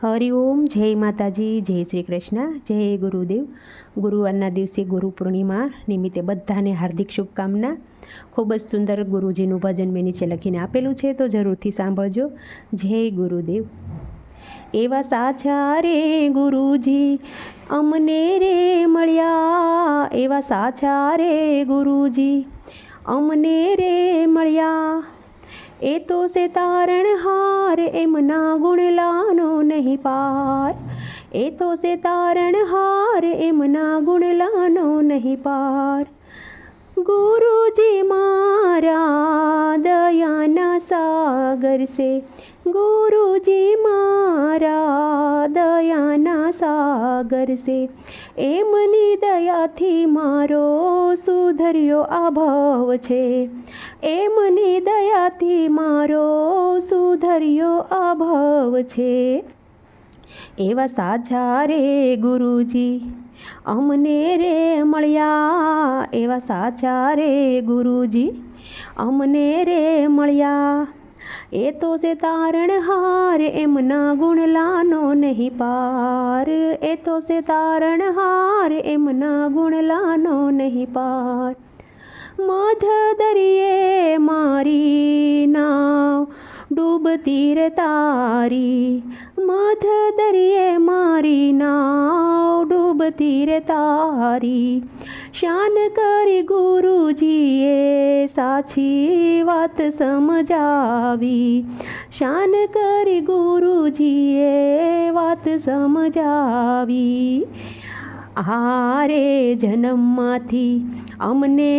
હરિઓમ, જય માતાજી, જય શ્રી કૃષ્ણ, જય ગુરુદેવ. ગુરુવારના દિવસે ગુરુ પૂર્ણિમા નિમિત્તે બધાને હાર્દિક શુભકામના. ખૂબ જ સુંદર ગુરુજીનું ભજન મેં નીચે લખીને આપેલું છે, તો જરૂરથી સાંભળજો. જય ગુરુદેવ. એવા સાચા રે ગુરુજી અમને રે મળ્યા, એવા સાચા રે ગુરુજી અમને રે મળ્યા. એ તો સે તારણહાર, એમના ગુણલાનો નહીં પાર. એ તો સે તારણહાર, એમના ગુણલાનો નહીં પાર. ગુરુજી મારા દયાના સાગર છે, ગુરુજી મારા દયાના સાગર છે. એમની દયાથી મારો સુધર્યો આ ભવ છે, એમની દયાથી મારો સુધર્યો આ ભવ છે. એવા સાચા રે ગુરુજી અમને રે મળ્યા, એવા સાચા રે ગુરુજી અમને રે મળ્યા. એ તો સે તારણહાર, એમના ગુણલાનો નહીં પાર. એ તો સે તારણહાર, એમના ગુણલાનો નહીં પાર. મધ દરિયે મારી નાવ ડૂબતી રે તારી, મધ દરિયે મારી નાવ ડૂબતી રે તારી. શાન કરી ગુરુજીએ સાચી વાત સમજાવી, શાન કરી ગુરુજીએ વાત સમજાવી. આરે જન્મમાંથી અમને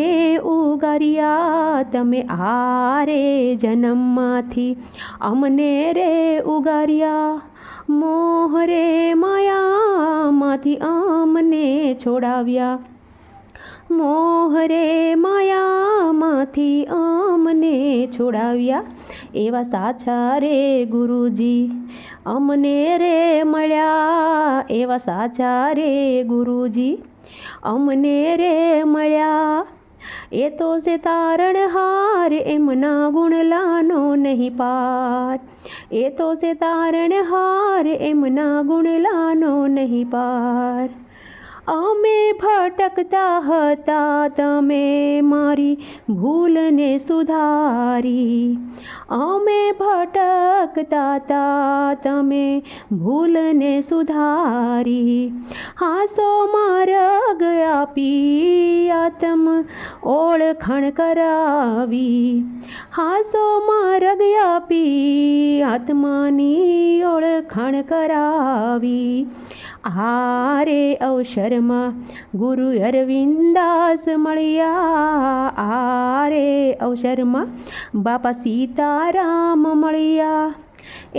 ઉગાર્યા તમે, આરે જન્મમાંથી અમને રે ઉગાર્યા. મોહ રે માયામાંથી અમને છોડાવ્યા, મોહ રે માયામાંથી અમને છોડાવ્યા. એવા સાચા રે ગુરુજી અમને રે મળ્યા, એવા સાચા રે ગુરુજી અમને રે મળ્યા. એ તો સે તારણહાર, એમના ગુણલાનો નહીં પાર. એ તો સે તારણહાર, એમના ગુણલાનો નહીં પાર. અમે ભટકતા હતા, તમે મારી ભૂલને સુધારી. અમે ભટકતા હતા, તમે ભૂલને સુધારી. હાસો માર્ગ આપી, આત્મ ઓળખાણ કરાવી. હાસો માર્ગ આપી, આત્માની ઓળખાણ કરાવી. આરે અવસરમાં ગુરુ અરવિંદાસ મળ્યા, આરે અવસરમાં બાપા સીતારામ મળ્યા.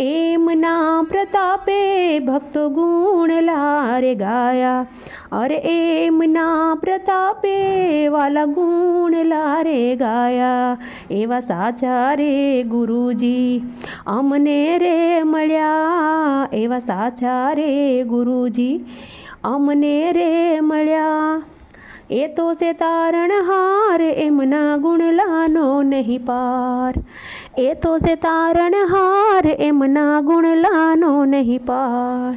એમના પ્રતાપે ભક્તો ગુણ લારે ગાયા, અરે એમના પ્રતાપે વાલા ગુણ લારે ગાયા. એવા સાચા રે ગુરુજી અમને રે મળ્યા, એવા સાચા રે ગુરુજી અમને રે મળ્યા. એ તો સે તારણહાર, એમના ગુણલાનો નહીં પાર. એ તો સે તારણહાર, એમના ગુણલાનો નહીં પાર.